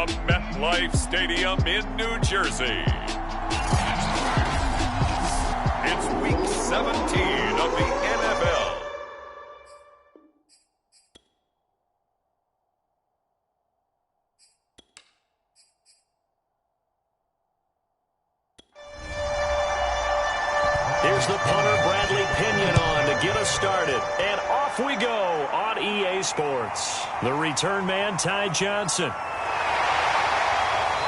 from MetLife Stadium in New Jersey. It's Week 17 of the NFL. Here's the punter, Bradley Pinion, on to get us started. And off we go on EA Sports. The return man, Ty Johnson.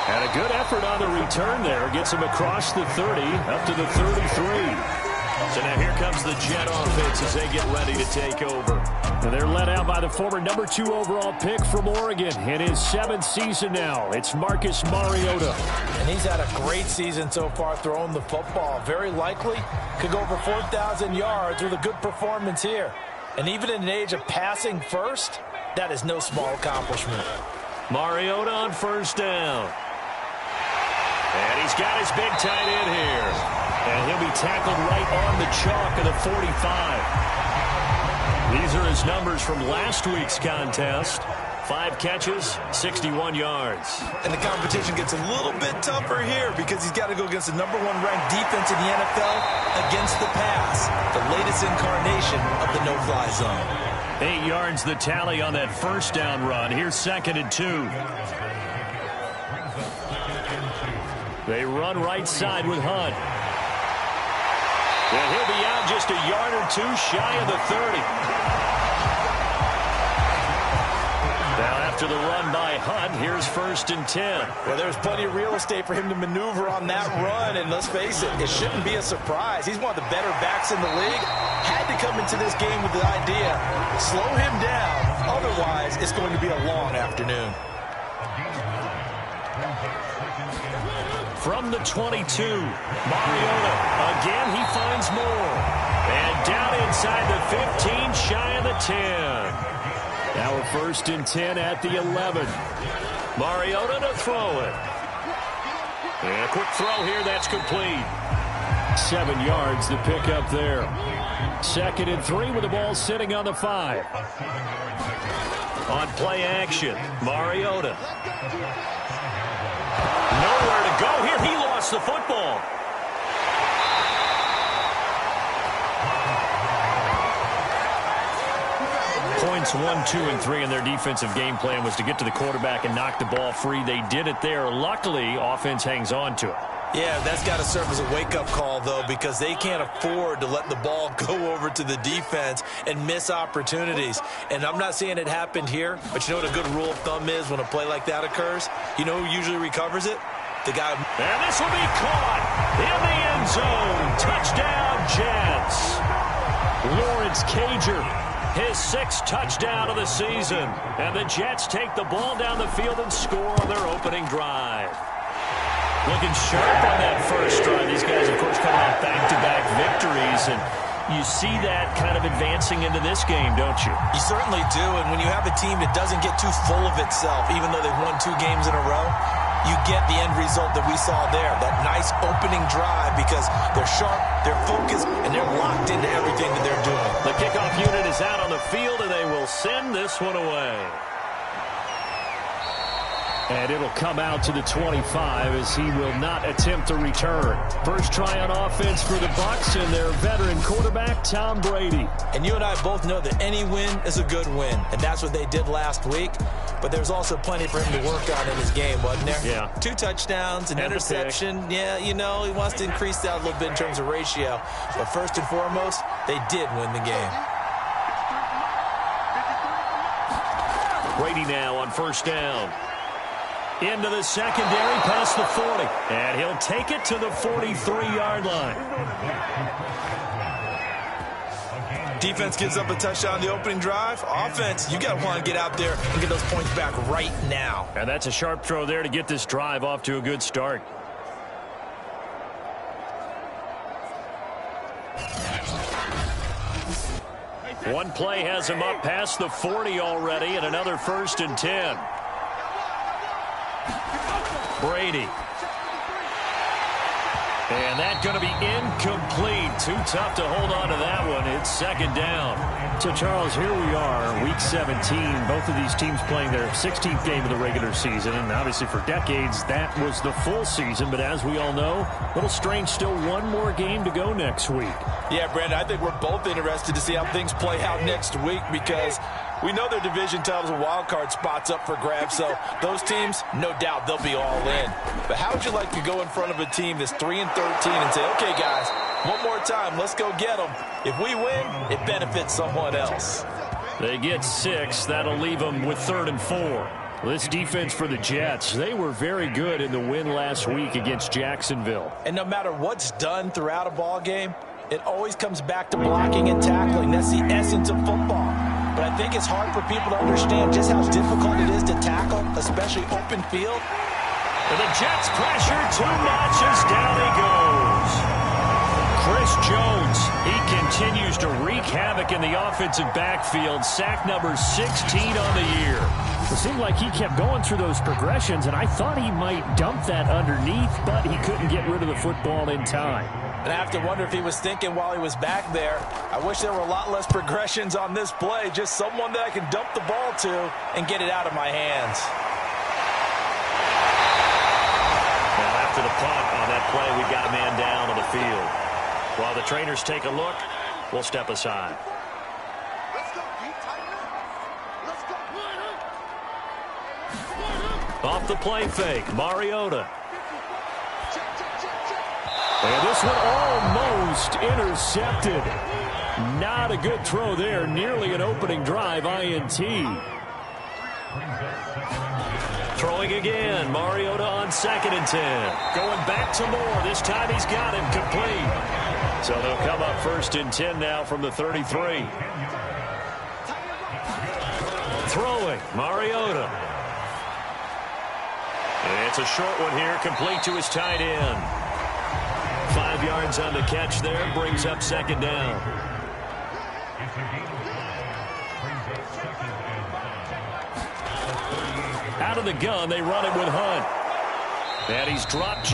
And a good effort on the return there. Gets him across the 30, up to the 33. So now here comes the Jet offense as they get ready to take over. And they're led out by the former number 2 overall pick from Oregon in his 7th season now. It's Marcus Mariota. And he's had a great season so far throwing the football. Very likely could go over 4,000 yards with a good performance here. And even in an age of passing first, that is no small accomplishment. Mariota on first down. And he's got his big tight end here. And he'll be tackled right on the chalk of the 45. These are his numbers from last week's contest. 5 catches, 61 yards. And the competition gets a little bit tougher here because he's got to go against the #1 ranked defense in the NFL against the pass. The latest incarnation of the no-fly zone. 8 yards the tally on that first down run. Here's 2nd and 2. They run right side with Hunt. And he'll be out just a yard or 2 shy of the 30. Now after the run by Hunt, here's 1st and 10. Well, there's plenty of real estate for him to maneuver on that run, and let's face it, it shouldn't be a surprise. He's one of the better backs in the league. Had to come into this game with the idea, slow him down, otherwise it's going to be a long afternoon. From the 22, Mariota. Again, he finds more. And down inside the 15, shy of the 10. Now a 1st and 10 at the 11. Mariota to throw it. And a quick throw here, that's complete. 7 yards the pickup there. 2nd and 3 with the ball sitting on the 5. On play action, Mariota. Nowhere to go here. He lost the football. Points 1, 2, and 3 in their defensive game plan was to get to the quarterback and knock the ball free. They did it there. Luckily, offense hangs on to it. Yeah, that's got to serve as a wake-up call, though, because they can't afford to let the ball go over to the defense and miss opportunities. And I'm not saying it happened here, but you know what a good rule of thumb is when a play like that occurs? You know who usually recovers it? The guy. And this will be caught in the end zone. Touchdown, Jets. Lawrence Cager, his 6th touchdown of the season. And the Jets take the ball down the field and score on their opening drive. Looking sharp on that first drive. These guys, of course, coming off back-to-back victories, and you see that kind of advancing into this game, don't you? You certainly do, and when you have a team that doesn't get too full of itself, even though they've won 2 games in a row, you get the end result that we saw there, that nice opening drive, because they're sharp, they're focused, and they're locked into everything that they're doing. The kickoff unit is out on the field, and they will send this one away. And it'll come out to the 25 as he will not attempt to return. First try on offense for the Bucs and their veteran quarterback, Tom Brady. And you and I both know that any win is a good win, and that's what they did last week. But there's also plenty for him to work on in his game, wasn't there? Yeah. 2 touchdowns, an interception. Yeah, you know, he wants to increase that a little bit in terms of ratio. But first and foremost, they did win the game. Brady now on first down. Into the secondary, past the 40. And he'll take it to the 43-yard line. Defense gives up a touchdown on the opening drive. Offense, you got to want to get out there and get those points back right now. And that's a sharp throw there to get this drive off to a good start. One play has him up past the 40 already, and another 1st and 10. Brady. And that's going to be incomplete. Too tough to hold on to that one. It's second down. So, Charles, here we are, Week 17. Both of these teams playing their 16th game of the regular season. And obviously for decades, that was the full season. But as we all know, a little strange, still one more game to go next week. Yeah, Brandon, I think we're both interested to see how things play out next week because we know their division titles and wild card spots up for grabs, so those teams, no doubt, they'll be all in. But how would you like to go in front of a team that's 3-13 and say, okay, guys, one more time, let's go get them. If we win, it benefits someone else. They get 6. That'll leave them with 3rd and 4. This defense for the Jets, they were very good in the win last week against Jacksonville. And no matter what's done throughout a ball game, it always comes back to blocking and tackling. That's the essence of football. But I think it's hard for people to understand just how difficult it is to tackle, especially open field. And the Jets pressure too much as down he goes. Chris Jones, he continues to wreak havoc in the offensive backfield. Sack number 16 on the year. It seemed like he kept going through those progressions, and I thought he might dump that underneath, but he couldn't get rid of the football in time. And I have to wonder if he was thinking while he was back there, I wish there were a lot less progressions on this play, just someone that I can dump the ball to and get it out of my hands. Now after the punt on that play, we got a man down on the field. While the trainers take a look, we'll step aside. Off the play fake, Mariota. And this one almost intercepted. Not a good throw there. Nearly an opening drive INT. Throwing again. Mariota on 2nd and 10. Going back to Moore. This time he's got him complete. So they'll come up 1st and 10 now from the 33. Throwing. Mariota. And it's a short one here. Complete to his tight end. 5 yards on the catch there, brings up 2nd down. Out of the gun, they run it with Hunt. And he's dropped.